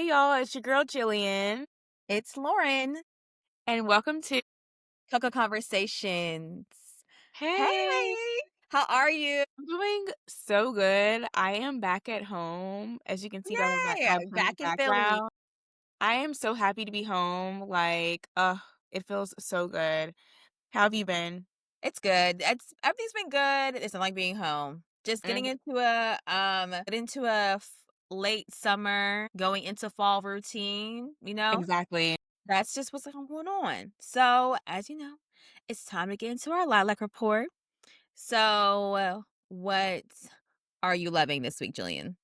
Hey y'all, it's your girl Jillian, It's Lauren. and welcome to Coco Conversations. Hey, Hey. how are you? I'm doing so good. I am back at home, as you can see by my Yay! pretty Back in Philly. background. I am so happy to be home. It feels so good. How have you been? It's good. It's everything's been good. It's not like being home. Just getting Mm, into a late summer, going into fall routine. exactly. That's just what's going on. So, as you know, it's time to get into our lilac report. So, what are you loving this week, Jillian?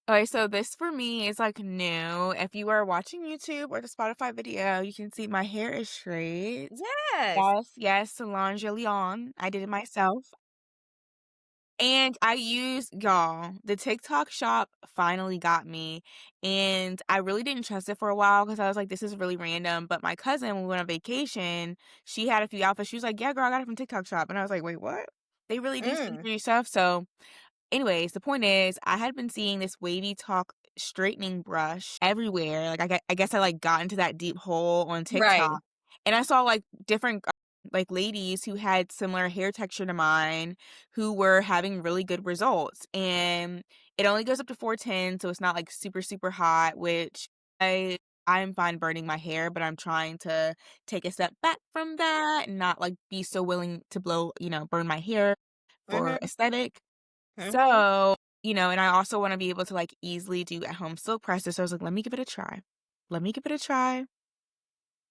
Okay, so this for me is like new. If you are watching YouTube or the Spotify video, you can see my hair is straight. Yes. Yes, Salon Jillian. I did it myself. And I use y'all, the TikTok shop finally got me, and I really didn't trust it for a while because I was like, "This is really random," but my cousin, when we went on vacation, she had a few outfits, she was like, "Yeah, girl, I got it from TikTok shop," and I was like, "Wait, what?" They really do send Mm, free stuff, so anyways, the point is, I had been seeing this wavy talk straightening brush everywhere, like, I guess I, like, got into that deep hole on right. TikTok, and I saw, like, different, like, ladies who had similar hair texture to mine who were having really good results, and it only goes up to 410, so it's not, like, super, super hot, which I'm fine burning my hair, but I'm trying to take a step back from that and not, like, be so willing to burn my hair for Mhm, aesthetic. mhm. So, and I also wanna be able to, like, easily do at-home silk presses, so I was like, "Let me give it a try. Let me give it a try."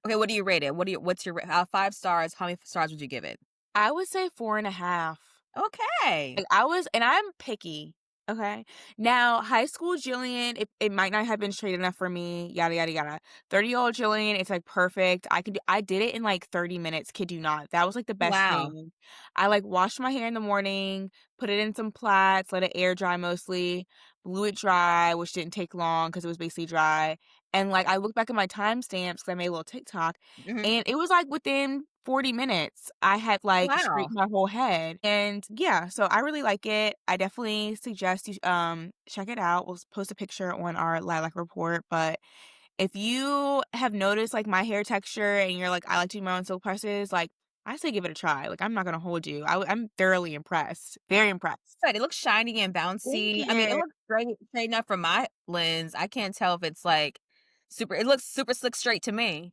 Okay, what do you rate it? What's your 5 stars, how many stars would you give it? I would say 4.5. Okay. And I'm picky, okay? Now, high school Jillian, it might not have been straight enough for me, yada, yada, yada. 30-year-old Jillian, it's, like, perfect. I did it in, like, 30 minutes, kid you not. That was, like, the best Wow. thing. I, like, washed my hair in the morning, put it in some plaits, let it air dry mostly, blew it dry, which didn't take long because it was basically dry, and, like, I look back at my timestamps 'cause I made a little TikTok, Mhm. and it was, like, within 40 minutes, I had, like, Wow. straightened my whole head, and yeah, so I really like it. I definitely suggest you, check it out. We'll post a picture on our lilac report, but if you have noticed, like, my hair texture and you're like, "I like to do my own silk presses," like, I say give it a try. Like, I'm not gonna hold you. I'm thoroughly impressed. Very impressed. Good, it looks shiny and Thank bouncy. I mean, it you. looks straight enough from my lens. I can't tell if it's, like, super it looks super slick straight to me.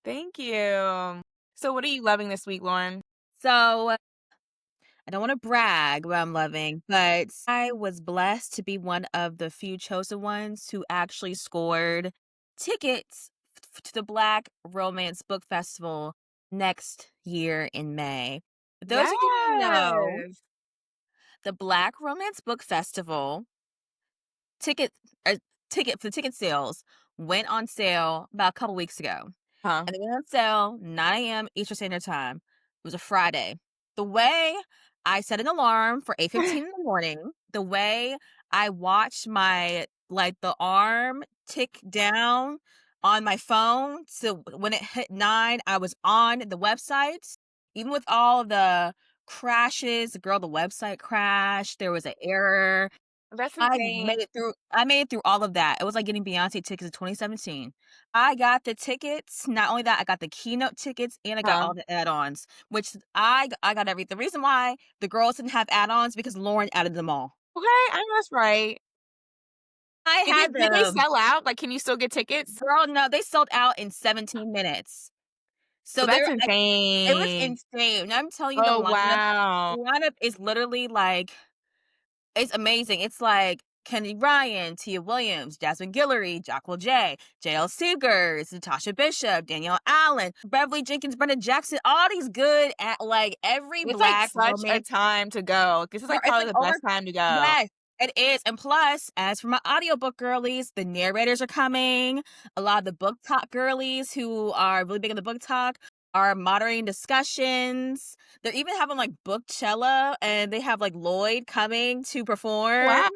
Thank you. So what are you loving this week, Lauren? So, I don't wanna brag what I'm loving, but I was blessed to be one of the few chosen ones who actually scored tickets to the Black Romance Book Festival next year in May. For those who didn't know, Yes. the Black Romance Book Festival ticket uh, ticket sales went on sale about a couple weeks ago. Huh? And they went on sale 9 a.m. Eastern Standard Time. It was a Friday. The way I set an alarm for 8:15 in the morning, the way I watched the arm tick down on my phone, so when it hit 9, I was on the website. Even with all the crashes, girl, the website crashed, there was an error. That's insane. I made it through all of that. It was like getting Beyoncé tickets in 2017. I got the tickets, not only that, I got the keynote tickets and I got Huh? all the add-ons, which I got everything. The reason why the girls didn't have add-ons because Lauren added them all. Okay, I know that's right. I had Did they them. sell out? Like, can you still get tickets? Girl, no, they sold out in 17 minutes. Oh, So that's it was insane. insane. And I'm telling you Oh, wow. the lineup is literally like it's amazing. It's like Kenny Ryan, Tia Williams, Jasmine Guillory, Jacquel J, JL Seegers, Natasha Bishop, Danielle Allen, Beverly Jenkins, Brenda Jackson, all these good at like every It's, like, black such a romance. time to go. This is, Girl, like, it's probably like the over. best time to go. Yes, it is. And plus, as for my audiobook girlies, the narrators are coming. A lot of the book talk girlies who are really big on the book talk are moderating discussions. They're even having like Bookchella and they have like Lloyd coming to perform. Wow.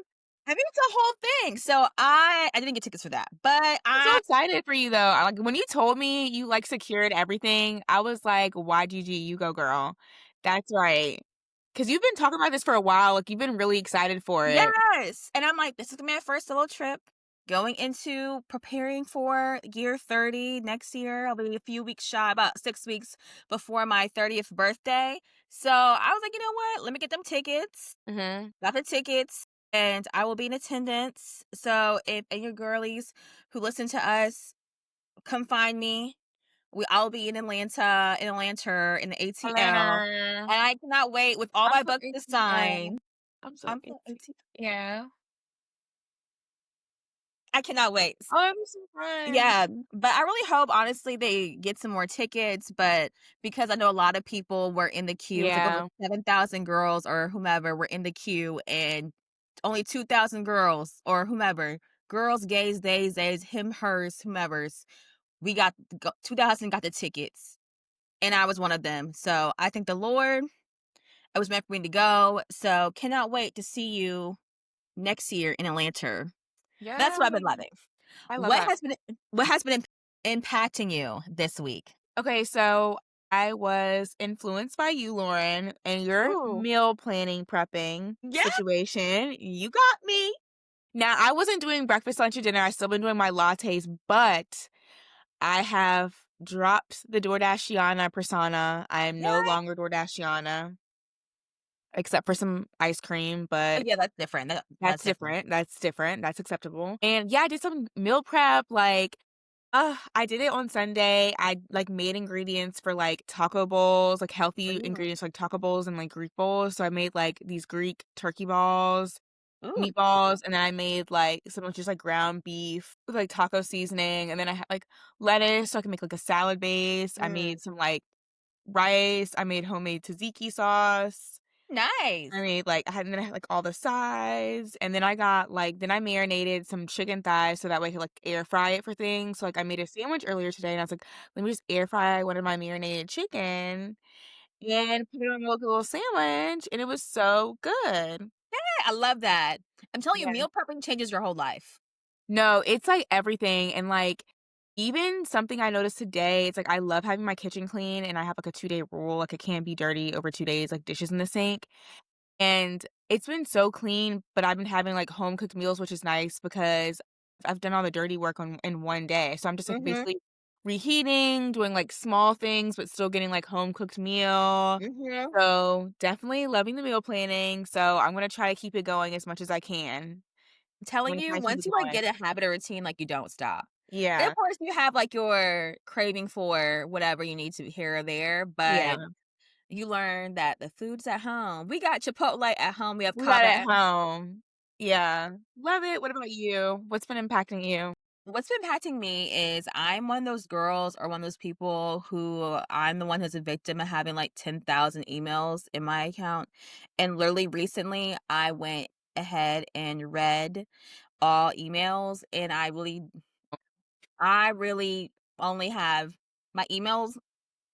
I mean, it's a whole thing. So I didn't get tickets for that, but I'm so excited for you, though. Like, when you told me you, like, secured everything, I was like, "YGG, you go, girl." That's right. Because 'Cause you've been talking about this for a while, like, you've been really excited for it. yes. And I'm like, this is gonna be my first solo trip. going into preparing for year 30 next year. I'll be a few weeks shy, about 6 weeks before my 30th birthday. So I was like, you know what? Let me get them tickets. Mhm. Got the tickets, and I will be in attendance. So if any of your girlies who listen to us, come find me. I'll be in Atlanta, in the ATL, Atlanta. and I cannot wait with all I'm my from books to ATL. sign. I'm so I'm from AT AT yeah. I cannot wait. Oh, that'd be so fun. Yeah, but I really hope, honestly, they get some more tickets, but because I know a lot of people were in the queue, it's like over Yeah. 7,000 girls or whomever were in the queue, and only 2,000 girls or whomever, girls, gays, theys, theys, him, hers, whomever's, 2,000 got the tickets, and I was one of them. So I thank the Lord. It was meant for me to go. So cannot wait to see you next year in Atlanta. That's Yeah. what I've been loving. I love What that. has been what has been impacting you this week? Okay, so I was influenced by you, Lauren, and your Ooh. meal planning prepping Yeah. situation. You got me. Now, I wasn't doing breakfast, lunch, and dinner. I still been doing my lattes, but I have dropped the DoorDashiana persona. I am no What? longer DoorDashiana, except for some ice cream, Oh, but yeah, that's different. That's that's different. different. That's different. That's acceptable. And yeah, I did some meal prep. Like, I did it on Sunday. I like made ingredients for like taco bowls, like healthy Ooh. ingredients like taco bowls and like Greek bowls. So I made like these Greek turkey balls, Ooh, meatballs, and then I made like some just like ground beef with like taco seasoning. And then I had like lettuce so I can make like a salad base. I mm, made some like rice. I made homemade tzatziki sauce. I nice. made, like and then I had, like, all the sides, and then I got, like then I marinated some chicken thighs so that way I could, like, air fry it for things, so, like, I made a sandwich earlier today, and I was like, "Let me just air fry one of my marinated chicken and put it on, like, a little sandwich," and it was so good. Yeah, I love that. I'm telling you, Yeah. meal prepping changes your whole life. No, it's, like, everything, and, like, even something I noticed today, it's, like, I love having my kitchen clean, and I have, like, a two-day rule, like, it can't be dirty over 2 days, like, dishes in the sink. And it's been so clean, but I've been having, like, home cooked meals, which is nice because I've done all the dirty work on in one day. So I'm just, like, Mhm, basically reheating, doing, like, small things, but still getting, like, home cooked meal. mhm. So, definitely loving the meal planning, so I'm gonna try to keep it going as much as I can. I'm I'm telling gonna you, try to keep once it you, like, going. get a habit or routine, like, you don't stop. And, Yeah. of course, you have, like, your craving for whatever you need to here or there, but Yeah. you learn that the food's at home. We got Chipotle at home, we have We got Cava it at at home. Yeah. Love it. What about you? What's been impacting you? What's been impacting me is I'm one of those girls or one of those people who I'm the one who's a victim of having like 10,000 emails in my account. And literally recently, I went ahead and read all emails, and I really only have my emails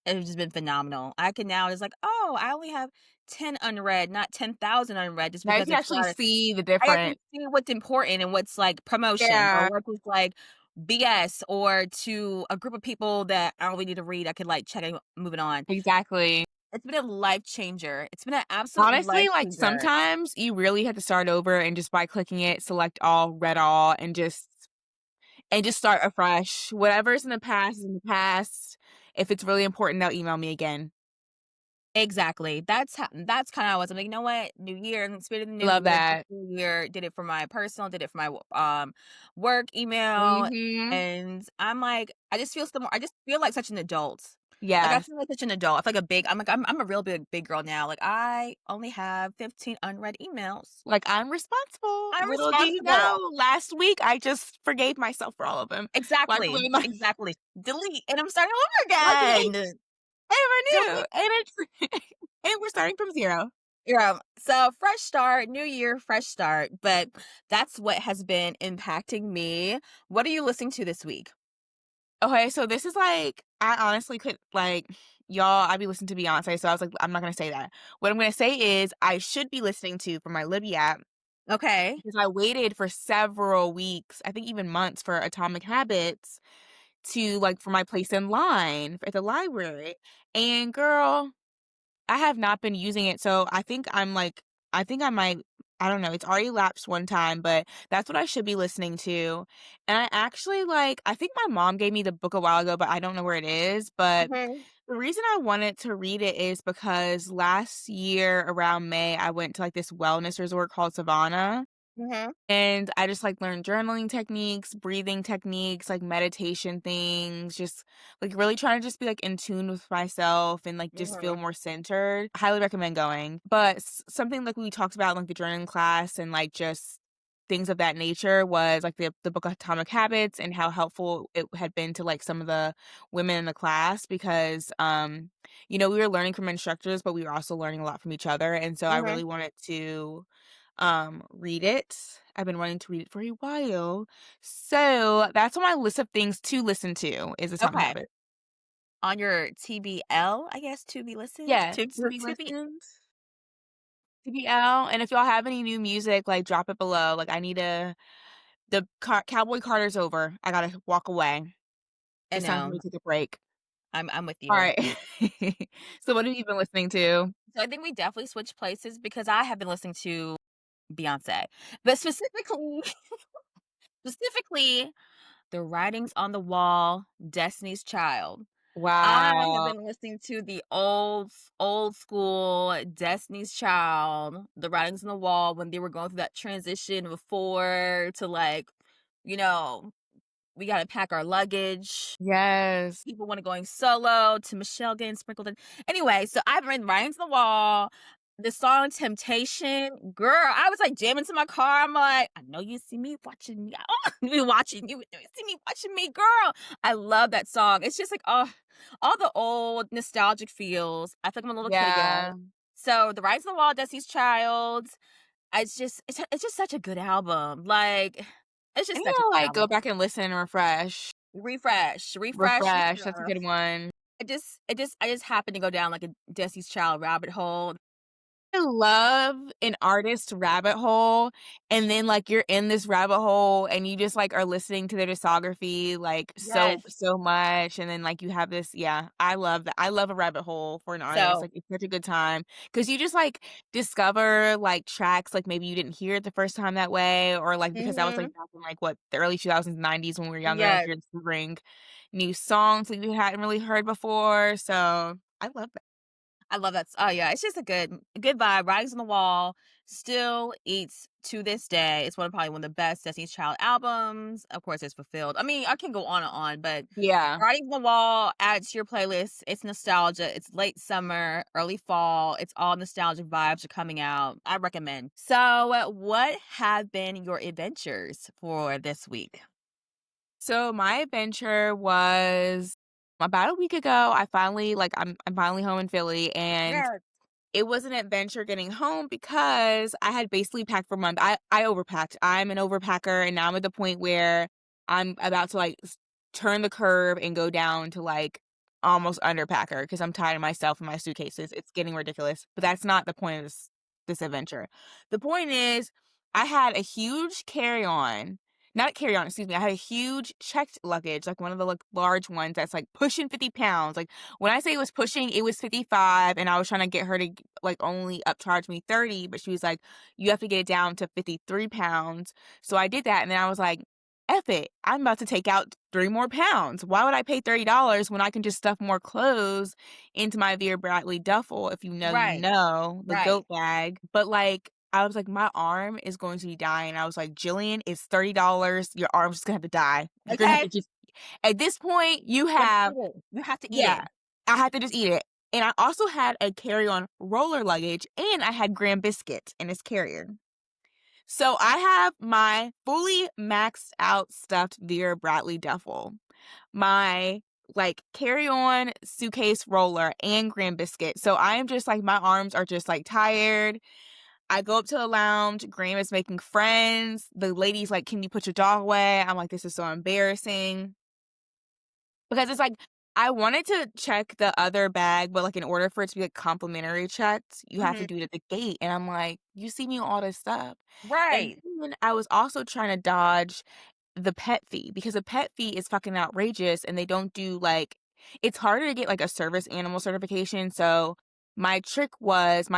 have just been phenomenal. I can now it's like, oh, I only have 10 unread, not 10,000 unread, just Now you because can actually see the I can difference. see what's important and what's, like, promotions or Yeah. what is, like, BS, or to a group of people that I don't really need to read, I could, like, check and moving on. Exactly. It's been a life changer. It's been an absolute Honestly, life like, changer. sometimes you really have to start over and just by clicking it, select all, read all, and just start afresh. Whatever's in the past is in the past. If it's really important, they'll email me again. Exactly. That's kinda how I was. I'm like, "You know what? New year, in the spirit of the new Love year, this that. new year." Did it for my personal, did it for my work email, Mhm. and I'm like, I just feel like such an adult. Like, I Yes. feel like such an adult. I feel like a big I'm a real big girl now. Like, I only have 15 unread emails. Like, I'm responsible. I'm Little do you know, responsible. last week, I just forgave myself for all of them. Wiped Exactly, away my exactly. Delete, and I'm starting like, over delete. again. I never knew, Delete. and it's and we're starting from 0. Yeah. So fresh start, new year, fresh start. But that's what has been impacting me. What are you listening to this week? Okay, so this is like I honestly could like y'all, I be listening to Beyoncé, so I was like, I'm not gonna say that. What I'm gonna say is I should be listening to from my Libby app Okay. because I waited for several weeks, I think even months for Atomic Habits to like for my place in line at the library. And girl, I have not been using it, so I think I might I don't know, it's already lapsed one time, but that's what I should be listening to, and I actually, I think my mom gave me the book a while ago, but I don't know where it is, but Mhm, the reason I wanted to read it is because last year around May, I went to, this wellness resort called Savannah, mhm, and I just, learned journaling techniques, breathing techniques, meditation things, just, really trying to just be, in tune with myself and, just feel mhm, more centered. Highly recommend going. But something like we talked about in, the journaling class and, just things of that nature was, the book Atomic Habits and how helpful it had been to, some of the women in the class because, we were learning from instructors, but we were also learning a lot from each other, and so I mhm. really wanted to read it. I've been wanting to read it for a while. So that's on my list of things to listen to is Atomic Okay. Habits. On your TBL, I guess, to be listened? Yeah, to be To be listened. TBL. And if y'all have any new music, drop it below. I need the Cowboy Carter's over. I gotta walk away. I It's time for me know. to take a break. I'm with All you. right. So what have you been listening to? So I think we definitely switched places because I have been listening to Beyoncé, but specifically, The Writings on the Wall, Destiny's Child. I have Wow. been listening to the old school Destiny's Child, The Writings on the Wall when they were going through that transition before to, you know, we gotta pack our luggage. Yes. People wanna going solo to Michelle getting sprinkled in. Anyway, so I've been Writings on the Wall, the song Temptation, girl, I was, jamming to my car, I'm like, "I know you see me watching me, you watching you see me watching me, girl." I love that song. It's just oh, all the old nostalgic feels. I feel like I'm a little kid again. Yeah. So, The Writings on the Wall, Destiny's Child, it's just such a good album, it's I just need such a to good go album. back and listen and refresh. Refresh your Refresh. That's a stuff. good one. I just happened to go down like a Destiny's Child rabbit hole. I love an artist rabbit hole, and then, you're in this rabbit hole, and you just, are listening to their discography, so Yes. so much, and then, you have this yeah, I love that. I love a rabbit hole for an artist, So it's such a good time because you just, discover, tracks, maybe you didn't hear it the first time that way, or, because that was, mhm. back in, what, the early 2000s, 90s when we were younger, Yes. you're discovering new songs that you hadn't really heard before, so I love that. I love that s oh, yeah, it's just a good vibe. Writings on the Wall still eats to this day. It's probably one of the best Destiny's Child albums. Of course, it's fulfilled. I mean, I can go on and on, but Yeah. Writings on the Wall, add to your playlist. It's nostalgia. It's late summer, early fall. It's all nostalgic vibes are coming out. I recommend. So, what have been your adventures for this week? So my adventure was about a week ago. I finally I'm finally home in Philly and Yes. it was an adventure getting home because I had basically packed for a month. I overpacked. I'm an overpacker and now I'm at the point where I'm about to turn the curve and go down to almost underpacker because I'm tired of myself and my suitcases. It's getting ridiculous. But that's not the point of this adventure. The point is I had a huge carry-on. Not carry-on, excuse me. I had a huge checked luggage, one of the large ones that's pushing 50 pounds. When I say it was pushing, it was 55, and I was trying to get her to, only upcharge me 30, but she was like, "You have to get it down to 53 pounds." So I did that, and then I was like, "F it. I'm about to take out 3 more pounds. Why would I pay $30 when I can just stuff more clothes into my Vera Bradley duffel?" If you know, you Right. know, the Right. goat bag. But, I was like, "My arm is going to be dying." I was like, "Jillian, it's $30. Your arm's just gonna have to die. You're gonna have Okay. to just" at this point, you You have to have eat it. You have to eat yeah, it. I had to just eat it. And I also had a carry-on roller luggage, and I had Graham biscuits in this carrier. So I have my fully maxed out stuffed Vera Bradley duffel, my, carry-on suitcase roller, and Graham biscuit. So I am just my arms are just, tired. I go up to the lounge, Graham is making friends. The lady's like, "Can you put your dog away?" I'm like, "This is so embarrassing." Because it's I wanted to check the other bag, but, in order for it to be, complimentary checked, you have to Mhm. do it at the gate, and I'm like, "You see me with all this stuff." And Right. then I was also trying to dodge the pet fee, because a pet fee is fucking outrageous, and they don't do, it's harder to get, a service animal certification, so my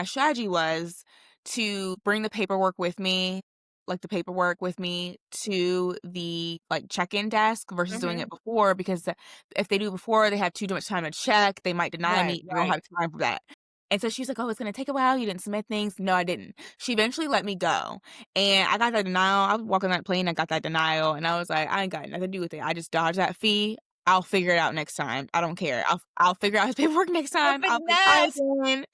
strategy was to bring the paperwork with me, like, the paperwork with me to the, like, check-in desk versus doing it Mhm. before because if they do it before, they have too much time to check, they might deny Right, me, I don't right. have time for that. And so she's like, "Oh, it's gonna take a while, you didn't submit things." No, I didn't. She eventually let me go, and I got that denial. I was walking that plane, I got that denial, and I was like, "I ain't got nothing to do with it. I just dodged that fee. I'll figure it out next time. I don't care. I'll figure out his paperwork next The time. I'll be fine finesse! then."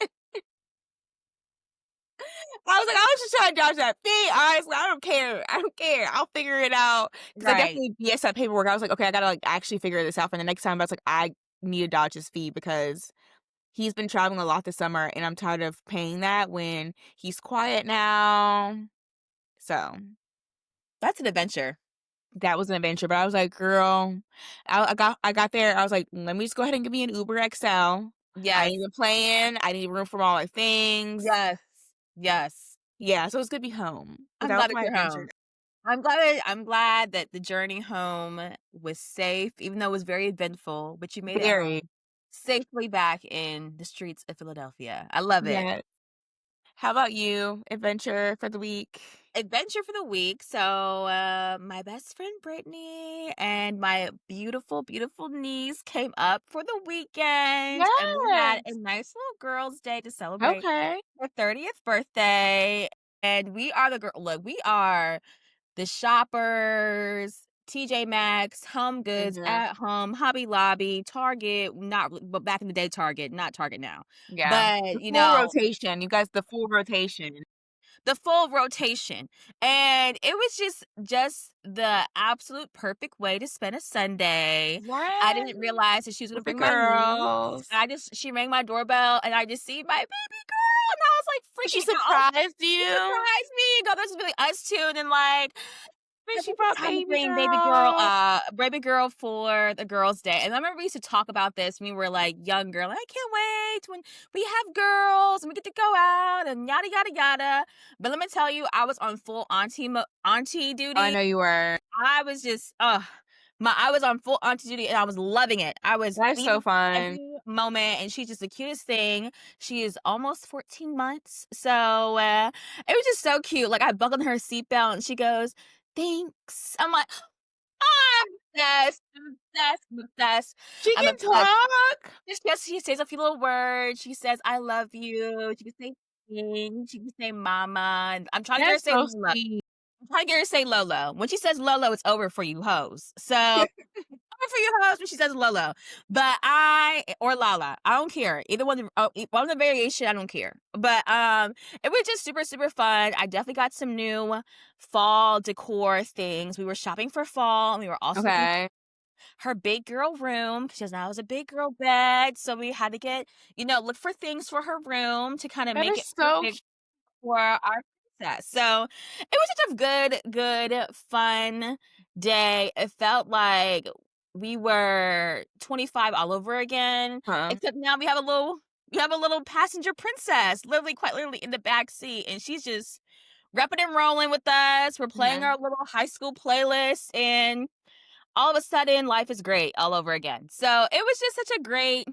I was like, "I was just trying to dodge that fee, honestly, I don't care. I don't care. I'll figure it out." 'Cause I Right. definitely BS'd that paperwork. I was like, "Okay, I gotta, like, actually figure this out for the next time." But I was like, "I need to dodge his fee because he's been traveling a lot this summer, and I'm tired of paying that when he's quiet now." So, That's an adventure. that was an adventure, but I was like, "Girl," I got there, I was like, "Let me just go ahead and give me an Uber XL. I Yes. need a plan, I need room for all my things." Yes. Yes. Yeah, so it's good to be home, but I'm that was glad that my you're adventure. home. I'm glad that the journey home was safe, even though it was very eventful, but you made it Very. home safely back in the streets of Philadelphia. I love it. Yes. How about you? Adventure for the week? Adventure for the week. So, my best friend Brittany and my beautiful, beautiful niece came up for the weekend, and we had a Yes. nice little girls' day to celebrate Okay. her 30th birthday. And we are the girl. Look, we are the shoppers, TJ Maxx, Home Goods, Mhm. At Home, Hobby Lobby, Target, not but back in the day Target, not Target now. Yeah. The But, full rotation, you guys, the full rotation. the full rotation. And it was just the absolute perfect way to spend a Sunday. I Yes. didn't realize that she was gonna With the bring my niece. girls. She rang my doorbell and I just see my baby girl and I was like She freaking out. surprised She you? surprised me. God, this is really us two. And then like But I she think it's brought time to baby bring girl. baby girl for the girls' day. And I remember we used to talk about this when we were like younger. Like, I can't wait when we have girls and we get to go out and yada yada yada. But let me tell you, I was on full auntie Oh, I duty. know you were. I was just I was on full auntie duty and I was loving it. I was That's so feeding fun. every moment and she's just the cutest thing. She is almost 14 months. So it was just so cute. Like I buckled her seatbelt and she goes, "Thanks." I'm like, "Oh, I'm obsessed, I'm obsessed, I'm obsessed. She I'm can obsessed." talk? It's just she says a few little words. She says, "I love you." She can say thing. She can say mama. And I'm trying to get her to That's say so Lola. sweet. I'm trying to get her to say Lolo. When she says Lolo, it's over for you hoes. So over for you hoes when she says Lolo. But or Lala. I don't care. Either one one of the variation, I don't care. But it was just super, super fun. I definitely got some new fall decor things. We were shopping for fall and we were also looking Okay. her big girl room because now it's a big girl bed. So we had to get, look for things for her room to kind of That make is it so perfect for our princess. So it was such a good, fun day. It felt like we were 25 all over again, huh. except now we have a little passenger princess, literally, quite literally, in the back seat, and she's just repping and rolling with us. We're playing Mhm. our little high school playlist, and all of a sudden life is great all over again. So it was just such a great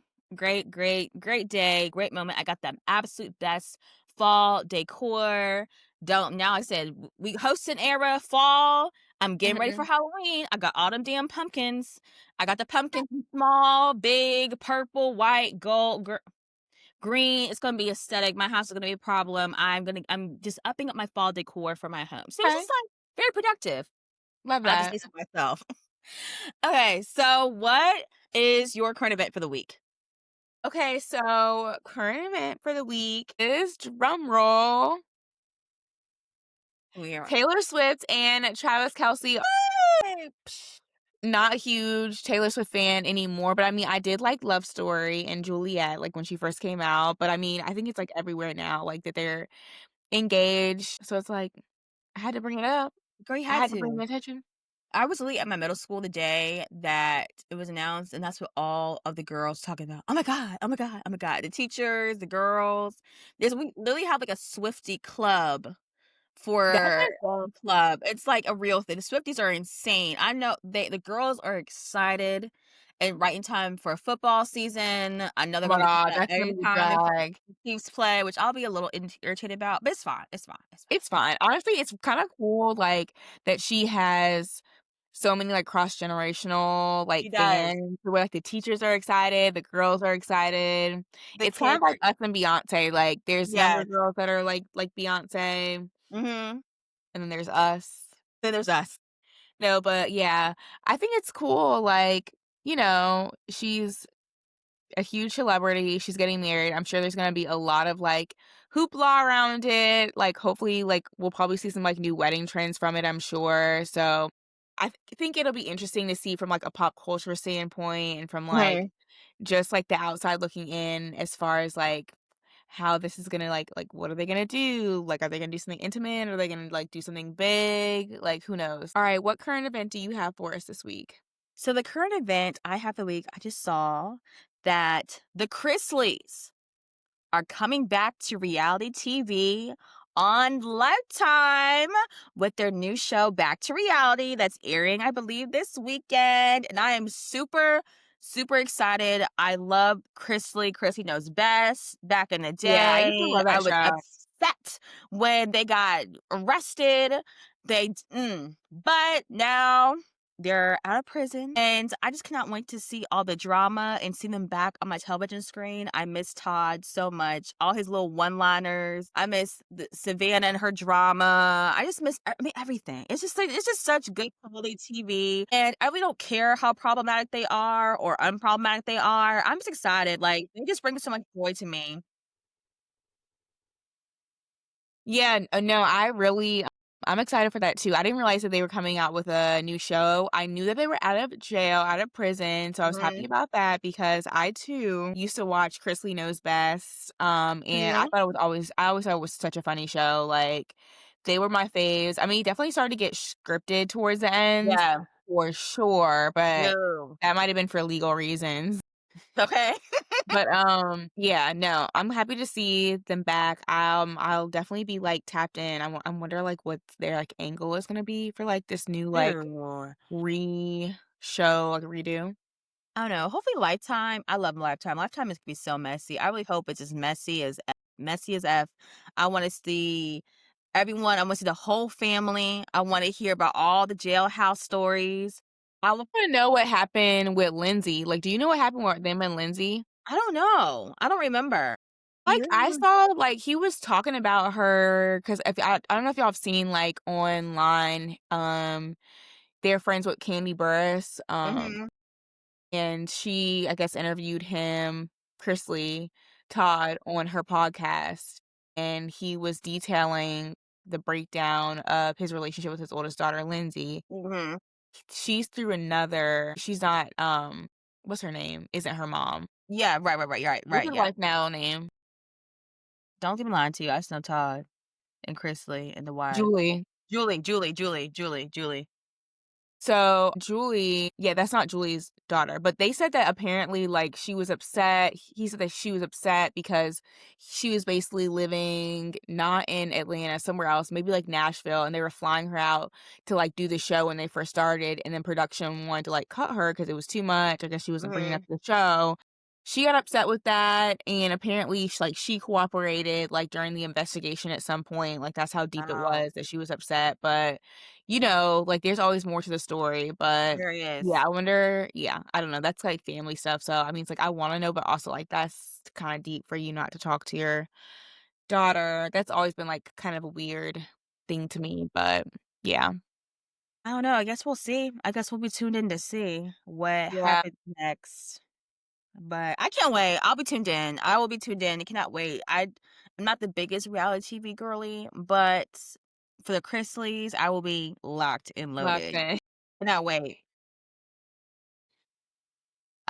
day, great moment. I got the absolute best fall decor. Don't now I said we host an era fall. I'm getting ready for Mhm. Halloween. I got all them damn pumpkins. I got the pumpkins in small, big, purple, white, gold, green. It's gonna be aesthetic. My house is gonna be a problem. I'm just upping up my fall decor for my home. So it's Okay. just like very productive. Love I have to that. say so myself. Okay, so what is your current event for the week? Okay, so current event for the week is drum roll. We Taylor Swift and Travis Kelce. Not a huge Taylor Swift fan anymore, but I mean, I did like Love Story and Juliet, like, when she first came out, but I mean, I think it's, like, everywhere now, like, that they're engaged, so it's like, I had to bring it up. Girl, you I had had to bring to. the attention. I was literally at my middle school the day that it was announced, and that's what all of the girls talking about. Oh my god! Oh my god! Oh my god! The teachers, the girls. We literally have like a Swifty club That's for insane. club. It's like a real thing. The Swifties are insane. I know the girls are excited. and right in time for football season. I know Oh they're my gonna be playing god, that that's gonna every be a time the drag. Chiefs play, which I'll be a little irritated about, but it's fine, it's fine. It's fine. Honestly, it's kinda cool, like, that she has so many, like, cross-generational, like, She does. fans where, like, the teachers are excited, the girls are excited. The It's kind of kids like are us and Beyoncé, like, there's younger yes. girls that are like Beyoncé, Mhm. and then there's us. Then there's us. No, but yeah, I think it's cool, like, she's a huge celebrity, she's getting married, I'm sure there's gonna be a lot of, like, hoopla around it, like, hopefully, like, we'll probably see some, like, new wedding trends from it, I'm sure, so I think it'll be interesting to see from, like, a pop culture standpoint and from, like, Mhm. just, like, the outside looking in as far as, like, how this is gonna, what are they gonna do? Like, are they gonna do something intimate? Are they gonna, like, do something big? Like, who knows? Alright, what current event do you have for us this week? So the current event I have the week, I just saw that the Chrisleys are coming back to reality TV on Lifetime with their new show Back to Reality that's airing, I believe, this weekend. And I am super, super excited. I love Chrisley. Chrisley knows best. Back in the Yeah, I used to day, love I that was show. upset when they got arrested. But now they're out of prison, and I just cannot wait to see all the drama and see them back on my television screen. I miss Todd so much, all his little one-liners. I miss Savannah and her drama. I just miss, I mean, everything. It's just like it's just such good quality TV, and I really don't care how problematic they are or unproblematic they are. I'm just excited. Like they just bring so much joy to me. Yeah, no, I'm excited for that too. I didn't realize that they were coming out with a new show. I knew that they were out of jail, out of prison, so I was happy Mhm. about that because I too used to watch Chrisley Knows Best. And Mhm. I always thought it was such a funny show. Like they were my faves. I mean, it definitely started to get scripted towards the end Yeah. for sure, but No. that might have been for legal reasons. Okay. But, yeah, no, I'm happy to see them back. I'll definitely be, like, tapped in. I wonder, like, what their, like, angle is gonna be for, like, this new, like, Ew. re-show, like, redo. I don't know. Hopefully, Lifetime. I love Lifetime. Lifetime is gonna be so messy. I really hope it's as messy as F. I want to see everyone. I want to see the whole family. I want to hear about all the jailhouse stories. I wanna know what happened with Lindsay. Like, do you know what happened with them and Lindsay? I don't know. I don't remember. Do Like, I you? saw, like, he was talking about her 'cause if I don't know if y'all have seen, like, online, they're friends with Candy Burris, Mhm. and she, I guess, interviewed him, Chrisley Todd, on her podcast, and he was detailing the breakdown of his relationship with his oldest daughter, Lindsay. Mhm. She's not, what's her name? Isn't her mom. Yeah. Right. Right. Right. Right. What's Right. her Yeah. wife now name? Don't get me lying to you. I just know Todd and Chrisley and the wife. Julie. Julie. So, Julie yeah, that's not Julie's daughter, but they said that apparently, like, she was upset he said that she was upset because she was basically living not in Atlanta, somewhere else, maybe, like, Nashville, and they were flying her out to, like, do the show when they first started, and then production wanted to, like, cut her because it was too much, I guess she wasn't bringing up Mhm. the show. She got upset with that, and apparently, she cooperated, like, during the investigation at some point, like, that's how deep it Wow. was that she was upset, but like, there's always more to the story, but There he yeah, is. I wonder yeah, I don't know, that's, like, family stuff, so, I mean, it's like, I wanna know, but also, like, that's kinda deep for you not to talk to your daughter. That's always been, like, kind of a weird thing to me, but yeah. I don't know. I guess we'll see. I guess we'll be tuned in to see what Yeah. happens next. But I can't wait. I'll be tuned in. I will be tuned in. I cannot wait. I'm not the biggest reality TV girly, but for the Chrisleys, I will be locked and loaded. Okay. Cannot wait.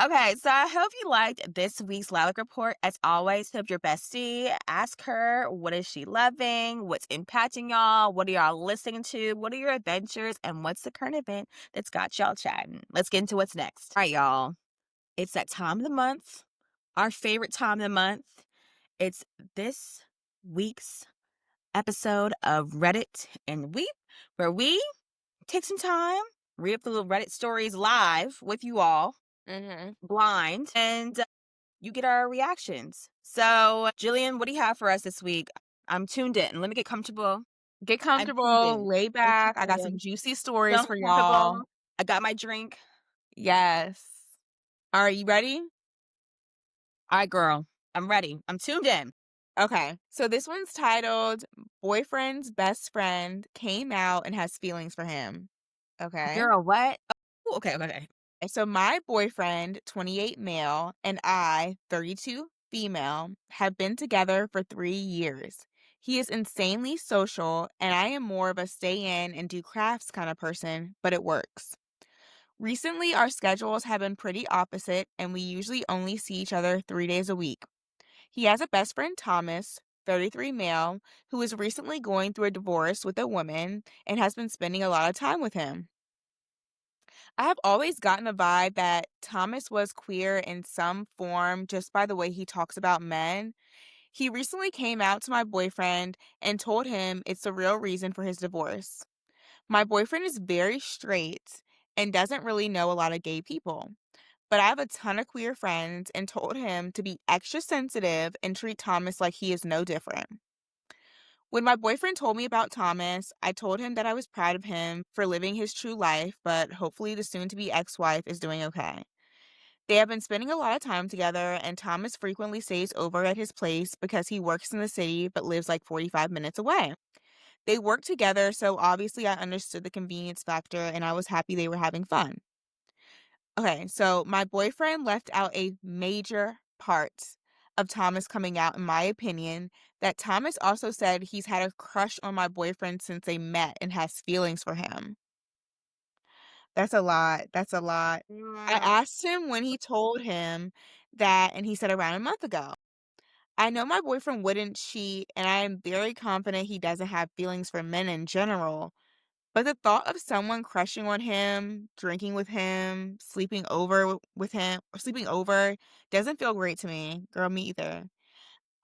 Okay, so I hope you liked this week's Lilac Report. As always, hit up your bestie. Ask her what is she loving, what's impacting y'all, what are y'all listening to, what are your adventures, and what's the current event that's got y'all chatting. Let's get into what's next. All right, y'all. It's that time of the month, our favorite time of the month. It's this week's episode of Reddit and Weep, where we take some time, read up the little Reddit stories live with you all. Mhm. blind, and you get our reactions. So, Jillian, what do you have for us this week? I'm tuned in. Let me get comfortable. Get I'm tuned comfortable, in. lay I'm back. I tuned got some in. juicy stories So for y'all. comfortable. I got my drink. Yes. Are you ready? All right, girl. I'm ready. I'm tuned in. Okay. So this one's titled Boyfriend's Best Friend Came Out and Has Feelings for Him. Okay. Girl, what? Oh, okay, okay, okay. And so my boyfriend, 28 male, and I, 32 female, have been together for 3 years. He is insanely social, and I am more of a stay in and do crafts kind of person, but it works. Recently, our schedules have been pretty opposite, and we usually only see each other 3 days a week. He has a best friend, Thomas, 33 male, who is recently going through a divorce with a woman and has been spending a lot of time with him. I have always gotten the vibe that Thomas was queer in some form just by the way he talks about men. He recently came out to my boyfriend and told him it's the real reason for his divorce. My boyfriend is very straight and doesn't really know a lot of gay people. But I have a ton of queer friends and told him to be extra sensitive and treat Thomas like he is no different. When my boyfriend told me about Thomas, I told him that I was proud of him for living his true life, but hopefully the soon to be ex wife is doing okay. They have been spending a lot of time together, and Thomas frequently stays over at his place because he works in the city but lives like 45 minutes away. They work together, so obviously I understood the convenience factor and I was happy they were having fun. Okay, so my boyfriend left out a major part of Thomas coming out, in my opinion, that Thomas also said he's had a crush on my boyfriend since they met and has feelings for him. That's a lot. That's a lot. I Mm, asked him when he told him that, and he said around a month ago. I know my boyfriend wouldn't cheat, and I am very confident he doesn't have feelings for men in general. But the thought of someone crushing on him, drinking with him, sleeping over with him, or sleeping over doesn't feel great to me. Girl, me either.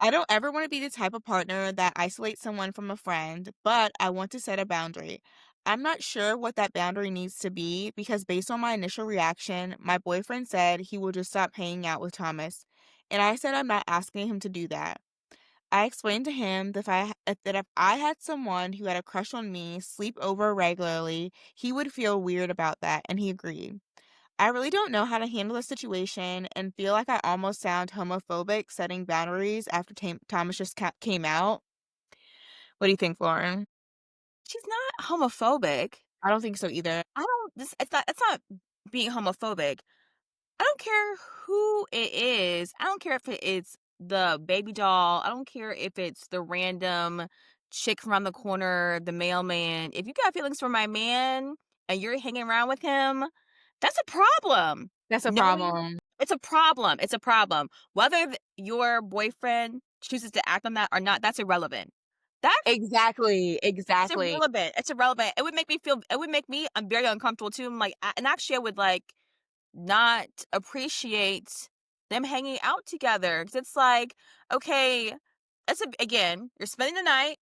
I don't ever want to be the type of partner that isolates someone from a friend, but I want to set a boundary. I'm not sure what that boundary needs to be because based on my initial reaction, my boyfriend said he will just stop hanging out with Thomas. And I said I'm not asking him to do that. I explained to him that if I had someone who had a crush on me sleep over regularly, he would feel weird about that, and he agreed. I really don't know how to handle the situation and feel like I almost sound homophobic setting boundaries after Thomas just came out. What do you think, Lauren? she's not homophobic. I don't think so either. I don't this it's not being homophobic. I don't care who it is. I don't care if it's the baby doll. I don't care if it's the random chick from around the corner, the mailman. If you got feelings for my man and you're hanging around with him, that's a problem. That's a Knowing problem. it's a problem. It's a problem. Whether your boyfriend chooses to act on that or not, that's irrelevant. That's Exactly. it's Exactly. irrelevant. It's irrelevant. It would make me I'm very uncomfortable too. I'm like, and actually I would like not appreciate them hanging out together. Cause it's like, okay, again, you're spending the night,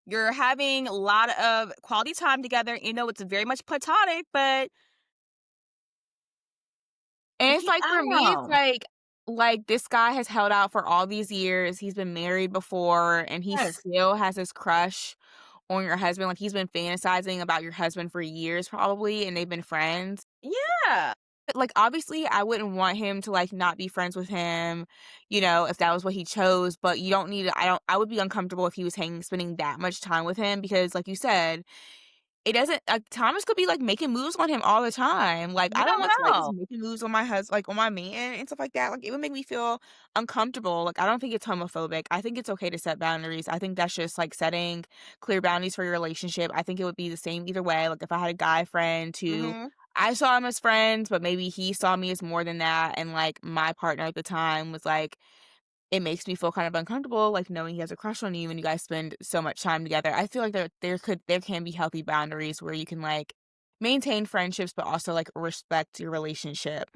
you're having a lot of quality time together. You know, it's very much platonic, but And it's he, like I for don't me, it's know. like this guy has held out for all these years. He's been married before and he Yes. still has his crush on your husband. Like he's been fantasizing about your husband for years probably and they've been friends. Yeah. But, like obviously I wouldn't want him to like not be friends with him, if that was what he chose, but you don't need to, I would be uncomfortable if he was hanging spending that much time with him because like you said, it doesn't Thomas could be, like, making moves on him all the time, like, You I don't don't want somebody just know. making moves on like, on my man and stuff like that, like, it would make me feel uncomfortable, like, I don't think it's homophobic, I think it's okay to set boundaries, I think that's just, like, setting clear boundaries for your relationship, I think it would be the same either way, like, if I had a guy friend who Hmm. I saw him as friends, but maybe he saw me as more than that, and, like, my partner at the time was like, it makes me feel kind of uncomfortable, like, knowing he has a crush on you and you guys spend so much time together. I feel like there can be healthy boundaries where you can, like, maintain friendships, but also, like, respect your relationship.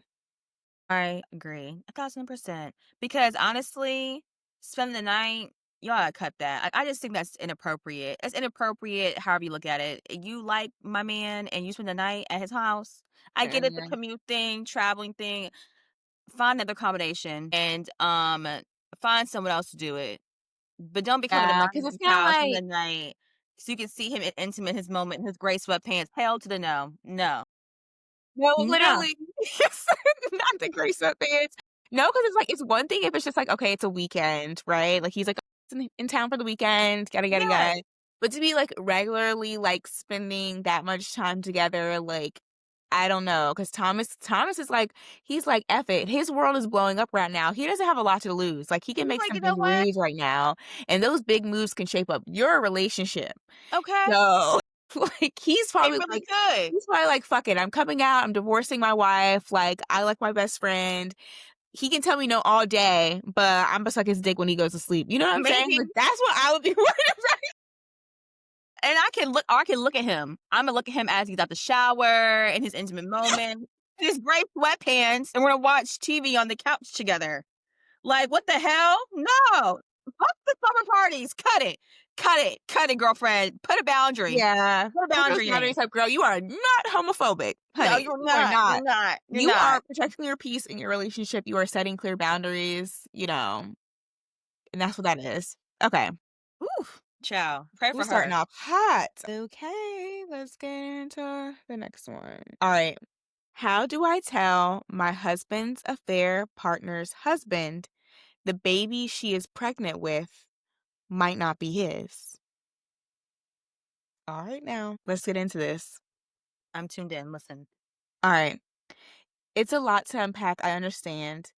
I agree 1,000%. Because honestly, spending the night. y'all gotta cut that. I just think that's inappropriate. It's inappropriate however you look at it. You like my man and you spend the night at his house. I get it, the Mhm. commute thing, traveling thing. Find another accommodation and find someone else to do it. But don't be coming to Yeah, my 'cause it's kinda house in the like night so you can see him intimate in his moment in his gray sweatpants. Hell to the no. No. no, No. literally. Yes, not the gray sweatpants. No, because it's like it's one thing if it's just like, okay, it's a weekend, right? Like, he's like, in town for the weekend, yada, yada, Yes. yada. But to be, like, regularly, like, spending that much time together, like, I don't know, because Thomas is like he's like, "F it." His world is blowing up right now. He doesn't have a lot to lose. Like, he can He's make like, some you big know what? moves right now, and those big moves can shape up your relationship. Okay. So, like, They really could. he's probably like, "Fuck it, I'm coming out, I'm divorcing my wife, like, I like my best friend. He can tell me no all day, but Imma suck his dick when he goes to sleep." You know what I'm saying? Maybe. Like, that's what I would be worried about. And I can look at him. Imma look at him as he's out the shower in his intimate moment, in his gray sweatpants, and we're gonna watch TV on the couch together. Like, what the hell? No. Fuck the summer parties. Cut it. Cut it. Cut it, girlfriend. Put a boundary. Yeah. Put a Put those boundary in it. boundaries up, girl. You are not homophobic, No, honey. you're You are not. You're not. not. You're You are not. protecting your peace in your relationship. You are setting clear boundaries, and that's what that is. Okay. Whew. Ciao. Pray We're for starting her. off hot. Okay, let's get into the next one. All right. How do I tell my husband's affair partner's husband the baby she is pregnant with might not be his? All right, now let's get into this. I'm tuned in. Listen. All right. It's a lot to unpack, I understand.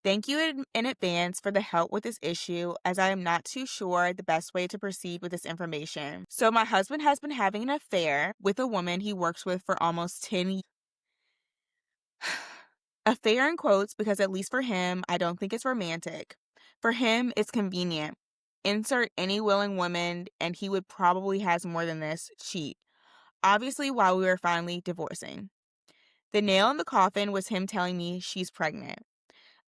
Thank you in advance for the help with this issue, as I am not too sure the best way to proceed with this information. So, my husband has been having an affair with a woman he works with for almost 10 years. Affair in quotes, because at least for him, I don't think it's romantic. For him, it's convenient. Insert any willing woman, and he would probably has more than this cheat. Obviously, while we were finally divorcing. The nail in the coffin was him telling me she's pregnant.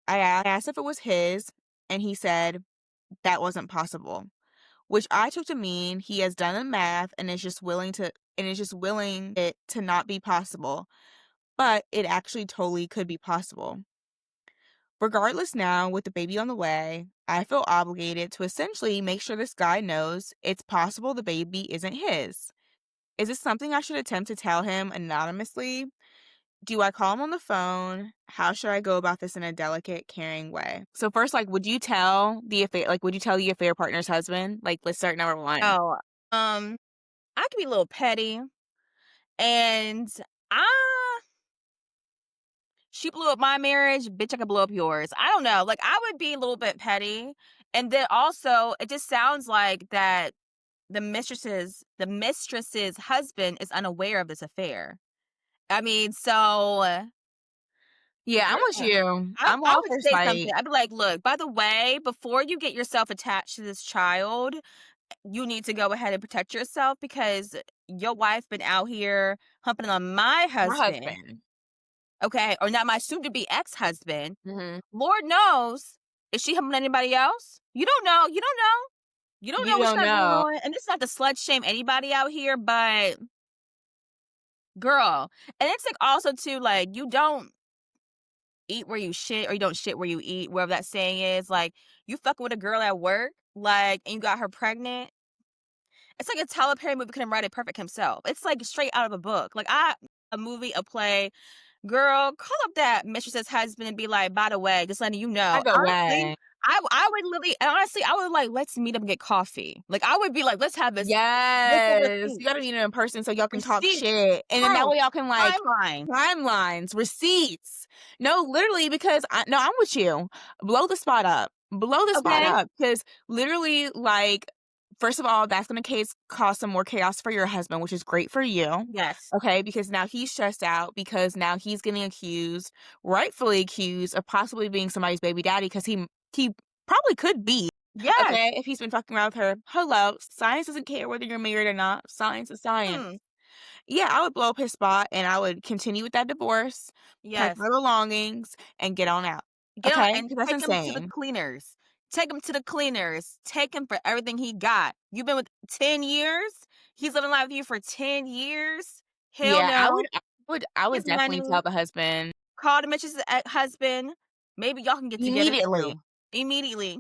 I asked if it was his, and he said that wasn't possible, which I took to mean he has done the math and is just willing it to not be possible, but it actually totally could be possible. Regardless, now with the baby on the way, I feel obligated to essentially make sure this guy knows it's possible the baby isn't his. Is this something I should attempt to tell him anonymously? Do I call him on the phone? How should I go about this in a delicate, caring way? So first, like, would you tell the affair partner's husband? Like, let's start number one. Oh, I can be a little petty, and I she blew up my marriage, bitch. I could blow up yours. I don't know. Like, I would be a little bit petty, and then also, it just sounds like that the mistress's husband is unaware of this affair. I mean, so Yeah, I'm with girl, you. I I'm I all would for say something. sight. I'd be like, "Look, by the way, before you get yourself attached to this child, you need to go ahead and protect yourself because your wife been out here humping on my My husband, husband. okay? Or not my soon-to-be ex-husband. Hmm. Lord knows, is she humping anybody else? You don't know. You don't know. You don't know You what she don't got going know. on. And this is not to slut shame anybody out here, but girl, and it's like also too like you don't eat where you shit or you don't shit where you eat, wherever that saying is. Like you fucking with a girl at work, like, and you got her pregnant. It's like a Tyler Perry movie couldn't write it perfect himself. It's like straight out of a book. Like a movie, a play. Girl, call up that mistress's husband and be like, by the way, just letting you know. By the Honestly, way. I would literally, and honestly, I would like, let's meet up and get coffee. Like I would be like, let's have this a Yes. receipt. You gotta meet him in person so y'all can talk Receipt, shit. And then that proof, way y'all can like timeline. timelines, receipts. No, literally, because I'm with you. Blow the spot up. Blow the spot Okay? up. Because literally, like, first of all, that's gonna cause some more chaos for your husband, which is great for you. Yes. Okay, because now he's stressed out because now he's getting accused, rightfully accused, of possibly being somebody's baby daddy because he probably could be. Yes. Okay, if he's been fucking around with her. Hello, science doesn't care whether you're married or not. Science is science. Hmm. Yeah, I would blow up his spot and I would continue with that divorce, pack Yes. my belongings, and get on out. Get on Okay, and because that's take him to the insane. cleaners. Take him to the cleaners. Take him for everything he got. You've been with 10 years? He's living life with you for 10 years? Hell Yeah, no. I would His definitely money. tell the husband Call to mention his husband. Maybe y'all can get together immediately. too. Immediately.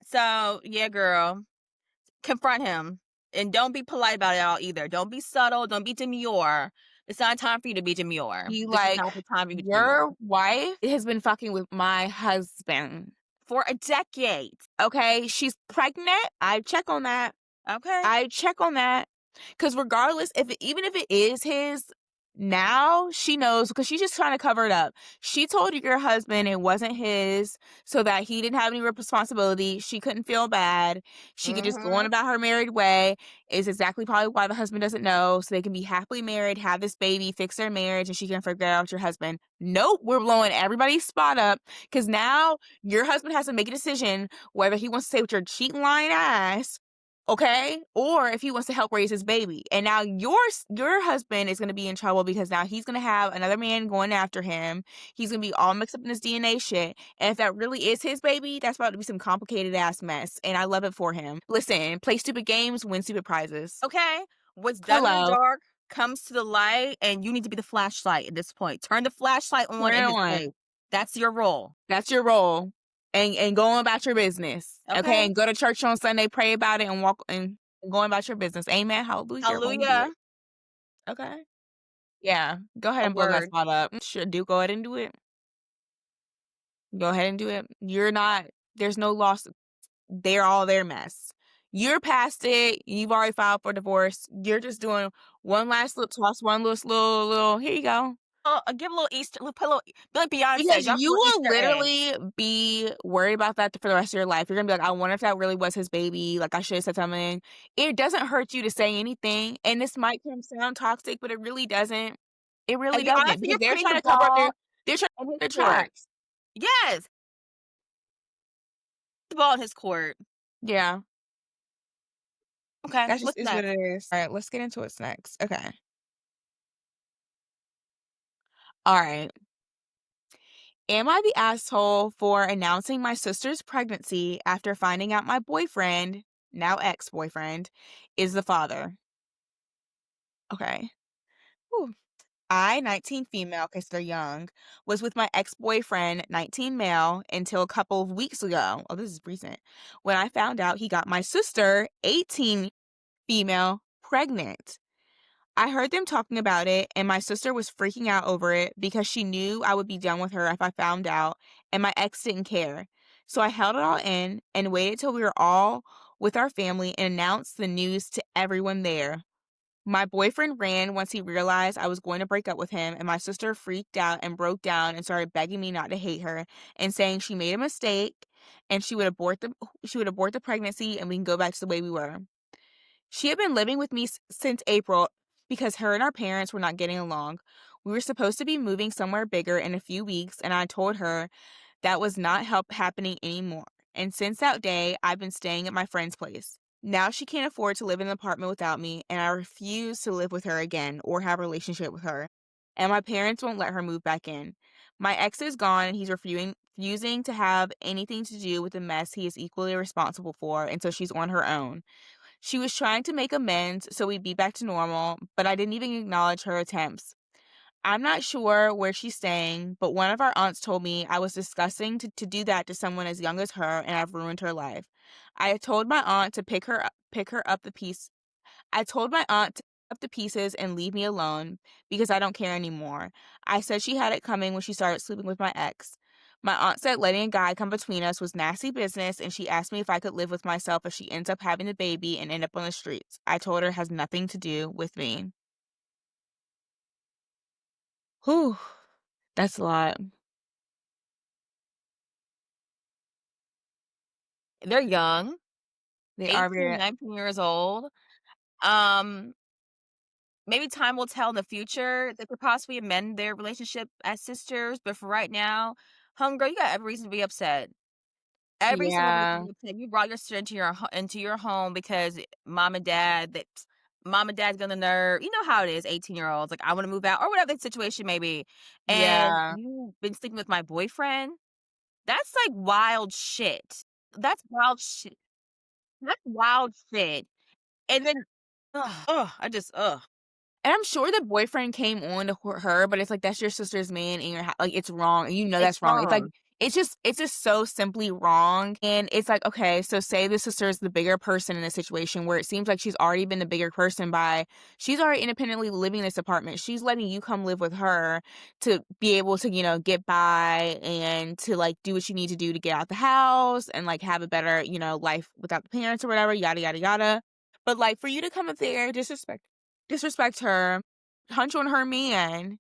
So, yeah, girl, confront him. And don't be polite about it all either. Don't be subtle. Don't be demure. It's not time for you to be demure. Be This is like, not the time for you to be demure. "Your wife has been fucking with my husband, For a decade. okay? She's pregnant." I check on that. Okay. I check on that. 'Cause regardless, even if it is his, now she knows because she's just trying to cover it up. She told your husband it wasn't his so that he didn't have any responsibility. She couldn't feel bad. She could just go on Mhm. about her married way. Is exactly probably why the husband doesn't know, so they can be happily married, have this baby, fix their marriage, and she can figure it out with your husband. Nope, we're blowing everybody's spot up because now your husband has to make a decision whether he wants to stay with your cheating lying ass, okay? Or if he wants to help raise his baby. And now your husband is gonna be in trouble because now he's gonna have another man going after him. He's gonna be all mixed up in this DNA shit. And if that really is his baby, that's about to be some complicated ass mess. And I love it for him. Listen, play stupid games, win stupid prizes. Okay? What's done in the Hello. dark comes to the light, and you need to be the flashlight at this point. Turn the flashlight on Turn in it his on. face. That's your role. That's your role. And go on about your business. Okay? Okay? And go to church on Sunday, pray about it, and walk and go on about your business. Amen. Hallelujah. Go and do Hallelujah. it. Okay? Yeah, go ahead A and blow that word. spot up. Sure, do go ahead and do it. Go ahead and do it. You're not there's no loss. They're all their mess. You're past it. You've already filed for divorce. You're just doing one last little toss, one little, here you go. Give a little Easter, put a little, be like Beyonce, Because drop a you little will Easter egg. literally be worried about that for the rest of your life. You're gonna be like, I wonder if that really was his baby. Like I should have said something. It doesn't hurt you to say anything. And this might sound toxic, but it really doesn't. It really And you doesn't. honestly, Because you're putting the they're trying ball in to cover up his their court. tracks. Yes, the ball in his court. Yeah. Okay, That just what's is what next? it is. All right, let's get into what's next. Okay. All right. Am I the asshole for announcing my sister's pregnancy after finding out my boyfriend, now ex-boyfriend, is the father? Okay. Whew. I, 19 female, because they're young, was with my ex-boyfriend, 19 male, until a couple of weeks ago. Oh, this is recent. When I found out he got my sister, 18 female, pregnant. I heard them talking about it, and my sister was freaking out over it because she knew I would be done with her if I found out, and my ex didn't care. So I held it all in and waited till we were all with our family and announced the news to everyone there. My boyfriend ran once he realized I was going to break up with him, and my sister freaked out and broke down and started begging me not to hate her and saying she made a mistake and she would abort the pregnancy and we can go back to the way we were. She had been living with me since April because her and our parents were not getting along. We were supposed to be moving somewhere bigger in a few weeks, and I told her that was not happening anymore. And since that day, I've been staying at my friend's place. Now she can't afford to live in an apartment without me, and I refuse to live with her again or have a relationship with her. And my parents won't let her move back in. My ex is gone, and he's refusing to have anything to do with the mess he is equally responsible for until she's on her own. She was trying to make amends so we'd be back to normal, but I didn't even acknowledge her attempts. I'm not sure where she's staying, but one of our aunts told me I was disgusting to do that to someone as young as her, and I've ruined her life. I had told my aunt to pick her up the piece. I told my aunt to pick up the pieces and leave me alone because I don't care anymore. I said she had it coming when she started sleeping with my ex. My aunt said letting a guy come between us was nasty business, and she asked me if I could live with myself if she ends up having the baby and end up on the streets. I told her it has nothing to do with me. Whew, that's a lot. They're young, They are 18, very 19 years old. Um, Maybe time will tell in the future. They could possibly amend their relationship as sisters, but for right now, homegirl, you got every reason to be upset. Every single reason to yeah, be upset. You brought your sister into your home because mom and dad's gonna nerve. You know how it is, 18-year-olds. Like, I want to move out or whatever the situation may be. And yeah. you've been sleeping with my boyfriend. That's like wild shit. that's wild shit. That's wild shit. And then, ugh, I just, ugh, And I'm sure the boyfriend came on to her, but it's like, that's your sister's man in your like, it's wrong, and you know it's that's wrong. It's like wrong. it's just so simply wrong, and it's like, okay, so say the sister is the bigger person in a situation where it seems like she's already been the bigger person by she's already independently living in this apartment. She's letting you come live with her to be able to, get by and to, like, do what you need to do to get out the house and, like, have a better, life without the parents or whatever, yada, yada, yada. But, like, for you to come up there, disrespect her, hunch on her man.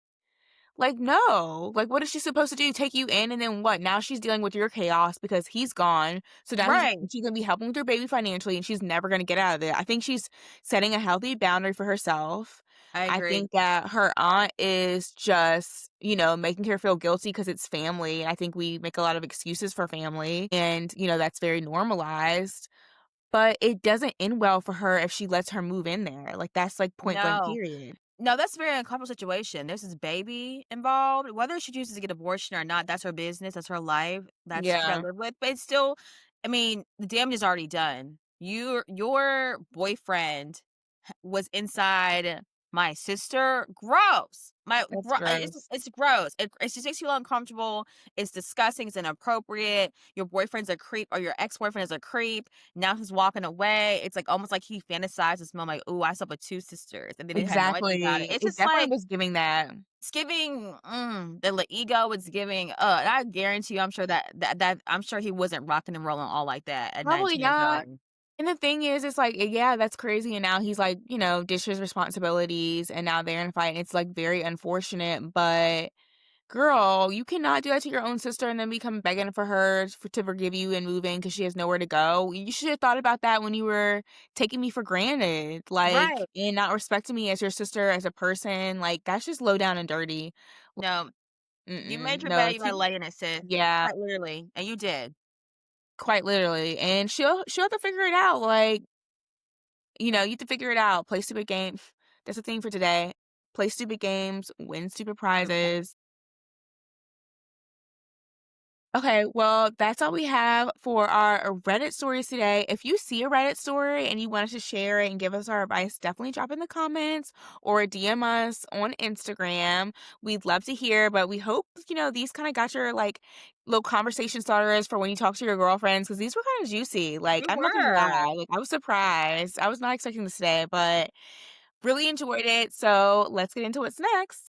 Like, no. Like, what is she supposed to do? Take you in and then what? Now she's dealing with your chaos because he's gone. So now Right. she's gonna be helping with her baby financially and she's never gonna get out of it. I think she's setting a healthy boundary for herself. I I agree. think that her aunt is just, making her feel guilty because it's family. I think we make a lot of excuses for family and, that's very normalized. But it doesn't end well for her if she lets her move in there. Like, that's, like, point blank No. period. No, that's a very uncomfortable situation. There's this baby involved. Whether she chooses to get abortion or not, that's her business. That's her life. That's she got Yeah, to live with. But it's still, I mean, the damage is already done. Your boyfriend was inside my sister. Gross. that's gross. It's gross. It just makes you feel uncomfortable. It's disgusting. It's inappropriate. Your boyfriend's a creep or your ex boyfriend is a creep. Now he's walking away. It's like almost like he fantasized this moment, like, "Ooh, I slept with two sisters," and then they had no idea about it. Exactly. It's It just definitely like was giving that. it's giving the ego. It's giving. And I guarantee you, I'm sure that I'm sure he wasn't rocking and rolling all like that at Probably 19 years not. young. And the thing is, it's like, yeah, that's crazy, and now he's, like, ditched his responsibilities, and now they're in a fight, and it's, like, very unfortunate, but girl, you cannot do that to your own sister and then become begging for her to forgive you and move in because she has nowhere to go. You should have thought about that when you were taking me for granted, like, Right. and not respecting me as your sister, as a person. Like, that's just low down and dirty. No, you made Mm-mm. your No, bed. You gotta lay in it, sis. yeah, Quite literally, and you did. quite literally. And she'll have to figure it out. Like, you have to figure it out. Play stupid games. That's the thing for today. Play stupid games, win stupid prizes. Okay, well, that's all we have for our Reddit stories today. If you see a Reddit story and you want us to share it and give us our advice, definitely drop in the comments or DM us on Instagram. We'd love to hear, but we hope, these kind of got your like little conversation starters for when you talk to your girlfriends because these were kind of juicy. Like, You I'm not gonna were. lie, like I was surprised. I was not expecting this today, but really enjoyed it. So let's get into what's next.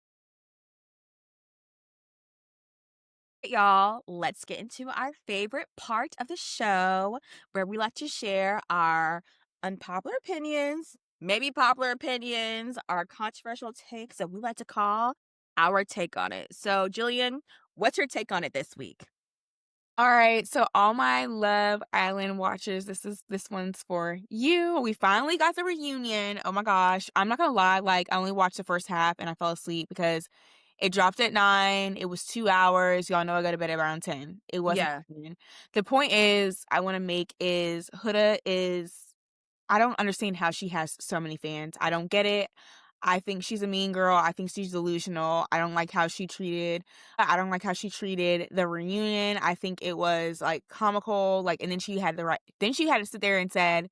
Y'all, let's get into our favorite part of the show where we like to share our unpopular opinions, maybe popular opinions, our controversial takes that we like to call our take on it. So, Jillian, what's your take on it this week? All right, so all my Love Island watchers, this one's for you. We finally got the reunion. Oh my gosh. I'm not gonna lie, like I only watched the first half and I fell asleep because it dropped at 9. It was 2 hours. Y'all know I go to bed at around 10. It wasn't Yeah. happening. The point is I want to make is Huda is I don't understand how she has so many fans. I don't get it. I think she's a mean girl. I think she's delusional. I don't like how she treated the reunion. I think it was like comical. Like, and then she had to sit there and said,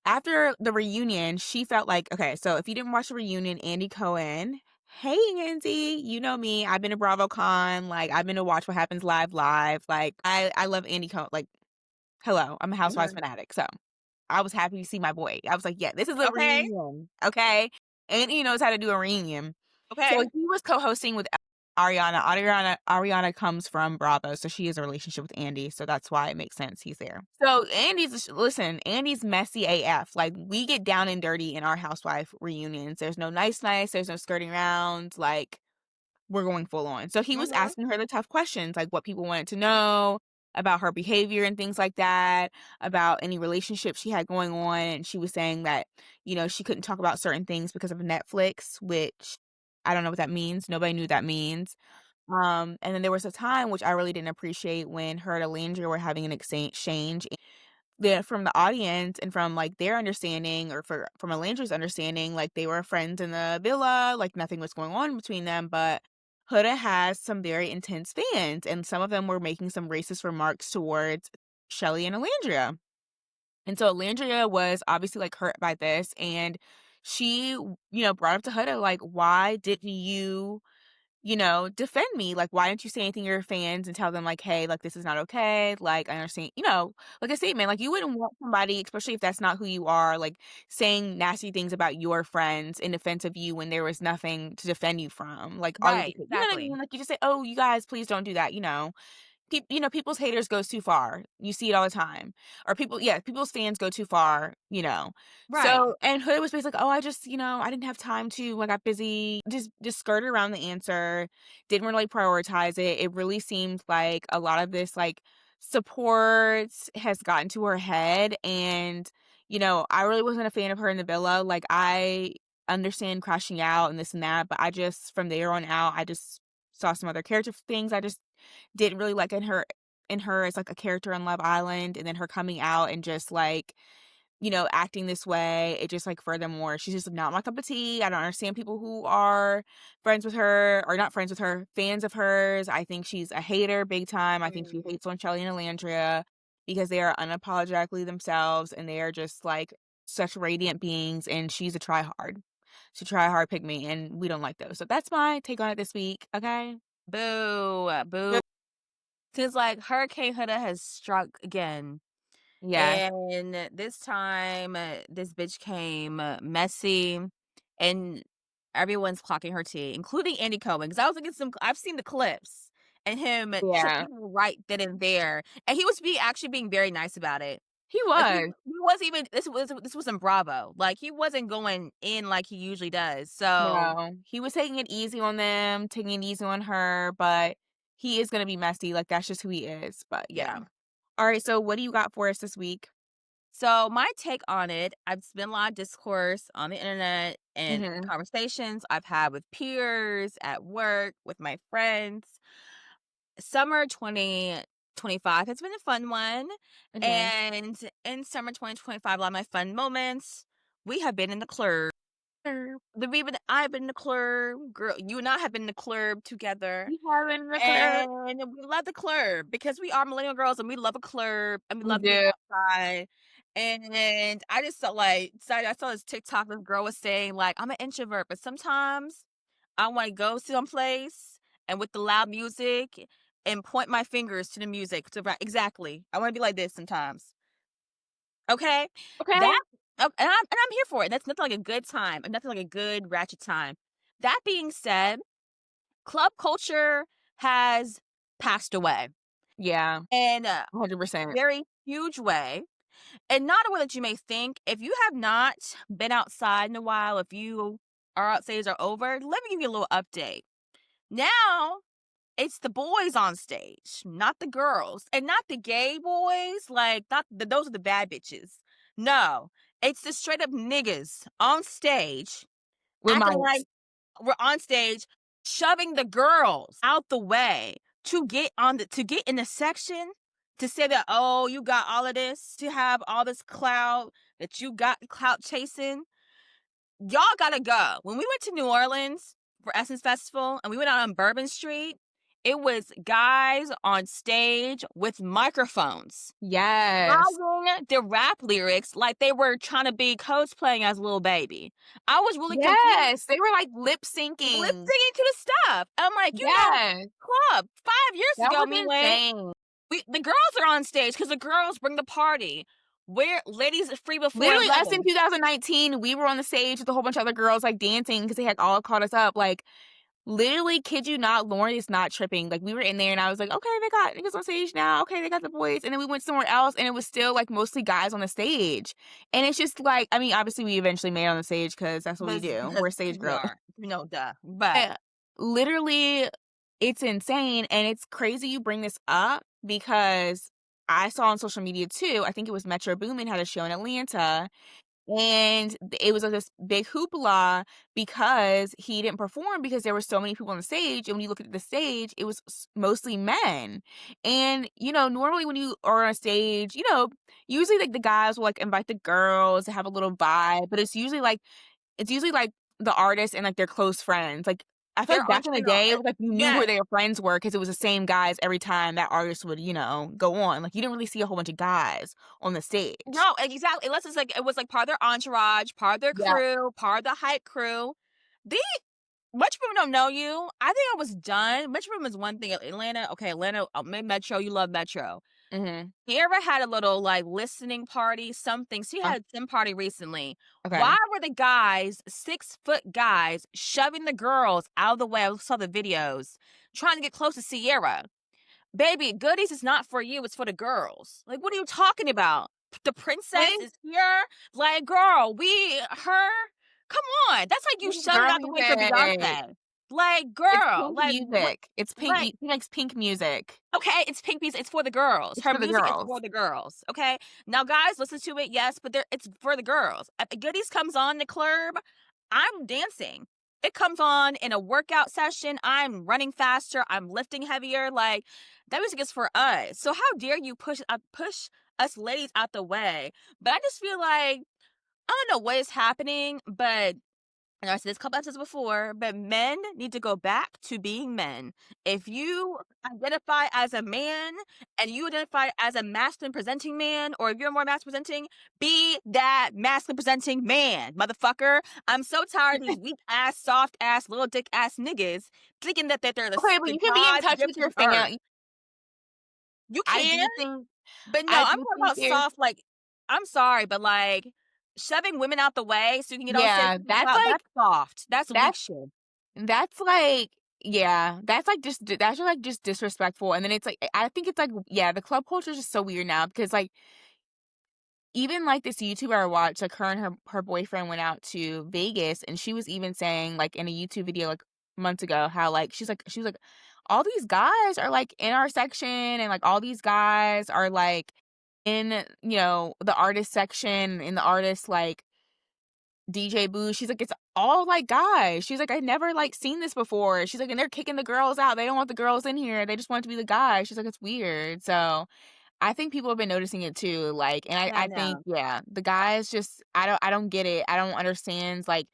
after the reunion, she felt like, okay, so if you didn't watch the reunion, Andy Cohen, hey Andy, you know me. I've been to BravoCon. Like, I've been to Watch What Happens Live. Like, I love Andy Cohen. Like, hello, I'm a Housewives Mhm. fanatic. So I was happy to see my boy. I was like, "Yeah, this is a Okay. reunion, okay?" And he knows how to do a reunion. So Okay. he was co-hosting with Ariana. Ariana comes from Bravo, so she has a relationship with Andy, so that's why it makes sense he's there. So Andy's messy AF. Like, we get down and dirty in our housewife reunions. There's no nice, there's no skirting around, like we're going full on. So he was Mhm. asking her the tough questions, like what people wanted to know about her behavior and things like that, about any relationship she had going on. And she was saying that, she couldn't talk about certain things because of Netflix, which I don't know what that means. Nobody knew what that means. And then there was a time which I really didn't appreciate when her and Landry were having an exchange from the audience and from, like, their understanding or from Alandra's understanding, like, they were friends in the villa, like, nothing was going on between them, but Huda has some very intense fans, and some of them were making some racist remarks towards Shelly and Alandria. And so Alandria was obviously, like, hurt by this, and she, brought up to Huda, like, "Why didn't you, defend me? Like, why didn't you say anything to your fans and tell them, like, hey, like, this is not okay? Like, I understand," like a statement. Like, you wouldn't want somebody, especially if that's not who you are, like, saying nasty things about your friends in defense of you when there was nothing to defend you from. Like, all you Right, you know what I exactly. mean? Like, you just say, "Oh, you guys, please don't do that," people's haters goes too far. You see it all the time. Or people's fans go too far. Right, So, and Hood was basically like, "Oh, I just, I didn't have time to, I got busy." Just skirted around the answer, didn't really prioritize it. It really seemed like a lot of this, like, support has gotten to her head, and, I really wasn't a fan of her in the villa. Like, I understand crashing out and this and that, but I just, from there on out, I just saw some other character things I just didn't really like in her as, like, a character on Love Island, and then her coming out and just, like, acting this way. It just, like, furthermore, she's just not my cup of tea. I don't understand people who are friends with her, or not friends with her, fans of hers. I think she's a hater big time. I think she mm, hates on Shelly and Alandria because they are unapologetically themselves, and they are just, like, such radiant beings, and she's a tryhard. She try-hard pick me, and we don't like those. So that's my take on it this week, okay? boo, boo. 'Cause, like, Hurricane Huda has struck again, Yes. and this time, this bitch came messy, and everyone's clocking her tea, including Andy Cohen. Because I was looking at some I've seen the clips, and him Yeah. treating her right then and there, and he was actually being very nice about it. He Like, was. he wasn't even this was in Bravo, like, he wasn't going in like he usually does, so No, he was taking it easy on them, taking it easy on her, but he is gonna be messy, like, that's just who he is, but yeah. yeah. Alright, so what do you got for us this week? So my take on it, I've spent a lot of discourse on the internet and Mhm, conversations I've had with peers, at work, with my friends. Summer 2025 has been a fun one. mhm. And in summer 2025, a lot of my fun moments, we have been in the club. I've been in the club, girl. You and I have been in the club together. We having the club. And we love the club because we are millennial girls and we love a club and we We love being do. outside. And I just felt like I saw this TikTok this girl was saying like I'm an introvert, but sometimes I want to go someplace and with the loud music and point my fingers to the music to exactly. I want to be like this sometimes. Okay, Okay. that and I'm here for it. That's nothing like a good time. And nothing like a good ratchet time. That being said, club culture has passed away Yeah, in a 100%. very huge way, and not a way that you may think. If you have not been outside in a while, if you are outstage are over, let me give you a little update. Now it's the boys on stage, not the girls, and not the gay boys. Like not those are the bad bitches. No, it's the straight up niggas on stage With acting like mics. we're on stage shoving the girls out the way to get in the section to say that, "Oh, you got all of this, to have all this clout, that you got clout chasing." Y'all gotta go. When we went to New Orleans for Essence Festival and we went out on Bourbon Street, it was guys on stage with microphones Yes. mouthing their rap lyrics like they were trying to be cosplaying as Lil Baby. I was really confused. Yes, they were, like, lip Lip syncing. syncing to the stuff. I'm like, Yes, club 5 years that ago, was me went. insane. The girls are on stage because the girls bring the party. Where ladies are free before Literally, us in 11. 2019, we were on the stage with a whole bunch of other girls, like, dancing because they had all caught us up, like, literally, kid you not, Lauren is not tripping. Like, we were in there and I was like, "Okay, they got niggas on stage now. Okay, they got the boys." And then we went somewhere else and it was still, like, mostly guys on the stage. And it's just like, I mean, obviously we eventually made it on the stage because that's what we do. We're stage Because we girls. are, duh. But Eh, literally, it's insane, and it's crazy you bring this up because I saw on social media too, I think it was Metro Boomin had a show in Atlanta, and it was, like, this big hoopla because he didn't perform because there were so many people on the stage, and when you look at the stage, it was mostly men. And, normally when you are on a stage, usually, like, the guys will, like, invite the girls to have a little vibe, but it's usually, like, the artist and, like, their close friends. Like, I feel They're like back in the day, it entrepreneurial. was like you knew who Yes. their friends were because it was the same guys every time that artist would, go on. Like, you didn't really see a whole bunch of guys on the stage. No, exactly, unless it's like it was, like, part of their entourage, part of their Yeah. crew, part of the hype crew. The Much people don't know you. I think I was done. Much room is one thing. Atlanta, okay, Atlanta, maybe Metro, you love Metro. Mhm. Kiera had a little, like, listening party, something. She Oh, had a sim party recently. okay. Why were the guys, 6-foot guys, shoving the girls out of the way? I saw the videos, trying to get close to Sierra. Baby, goodies is not for you, it's for the girls. Like, what are you talking about? The princess Pink is here? Like, girl, her? Come on. That's like you pink shoving girl out the way for music. Beyoncé. Like, It's girl, pink like, what? music. It's pink Like, mu she likes pink music. okay, it's pink piece. It's for the girls. It's Her for the music is girls. for the girls. Okay. Now, guys, listen to it. Yes, but it's for the girls. If Goodies comes on the club, I'm dancing. It comes on in a workout session. I'm running faster. I'm lifting heavier. Like that music is for us. So how dare you push us ladies out the way? But I just feel like I don't know what is happening, but and I said this a couple episodes before, but men need to go back to being men. If you identify as a man and you identify as a masculine presenting man, or if you're more masculine presenting, be that masculine presenting man, motherfucker. I'm so tired of these weak ass, soft ass, little dick ass niggas thinking that they're Okay, but the you can be in God's touch gift with to your the earth. fan. You I can, do think but no, I I'm do talking think about there's soft, like, I'm sorry, but like shoving women out the way so you can get on stage yeah, and talk, that's soft. That's weak that's shit. that's like yeah, that's like just that's like just disrespectful. And then it's like I think it's like yeah, the club culture is just so weird now because like even like this YouTuber I watched, like her and her boyfriend went out to Vegas and she was even saying like in a YouTube video like months ago how like she was like all these guys are like in our section and like all these guys are like in the artist section in the artist like DJ booth. She's like it's all like guys. She's like I never like seen this before. She's like and they're kicking the girls out. They don't want the girls in here. They just want it to be the guys. She's like it's weird. So I think people have been noticing it too, like, and I I think, know. yeah, the guys just I don't get it. I don't understand, like,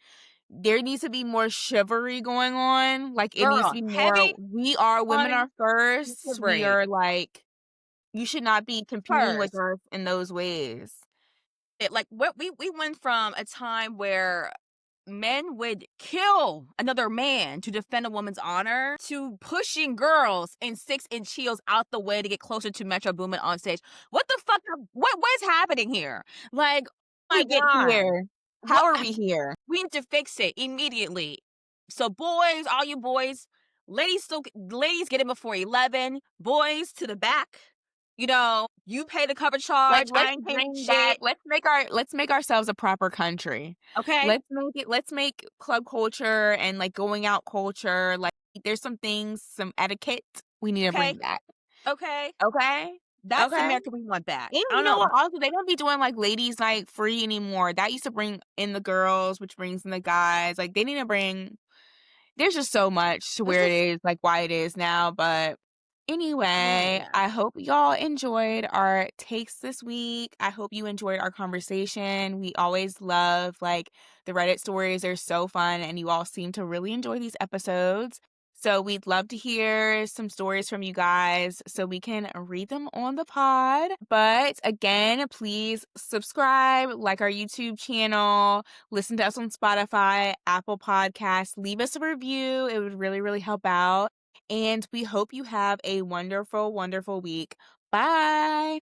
there needs to be more chivalry going on, like, it needs to Girl, be more heavy we are women on are first, we delivery are, like you should not be competing with first. us in those ways. It like what we went from a time where men would kill another man to defend a woman's honor to pushing girls in 6-inch heels out the way to get closer to Metro Boomin on stage. What the fuck? What is happening here? Like, oh my We get god, here. what? How are we here? We need to fix it immediately. So, boys, all you boys, ladies get in before 11. Boys to the back. You pay the cover Like, charge. I let's ain't paying bring back shit. let's make ourselves a proper country. Okay, Let's make club culture and, like, going out culture, like, there's some things, some etiquette we need to okay, bring back. okay. Okay? That's the Okay? America we want back. And I don't you know know. what? Also, they don't be doing, like, ladies' night free anymore. That used to bring in the girls, which brings in the guys. Like, they need to bring there's just so much to It's where it just is, like, why it is now, but anyway, yeah. I hope y'all enjoyed our takes this week. I hope you enjoyed our conversation. We always love, like, the Reddit stories. They're so fun, and you all seem to really enjoy these episodes. So we'd love to hear some stories from you guys so we can read them on the pod. But again, please subscribe, like our YouTube channel, listen to us on Spotify, Apple Podcasts, leave us a review. It would really, really help out. And we hope you have a wonderful, wonderful week. Bye.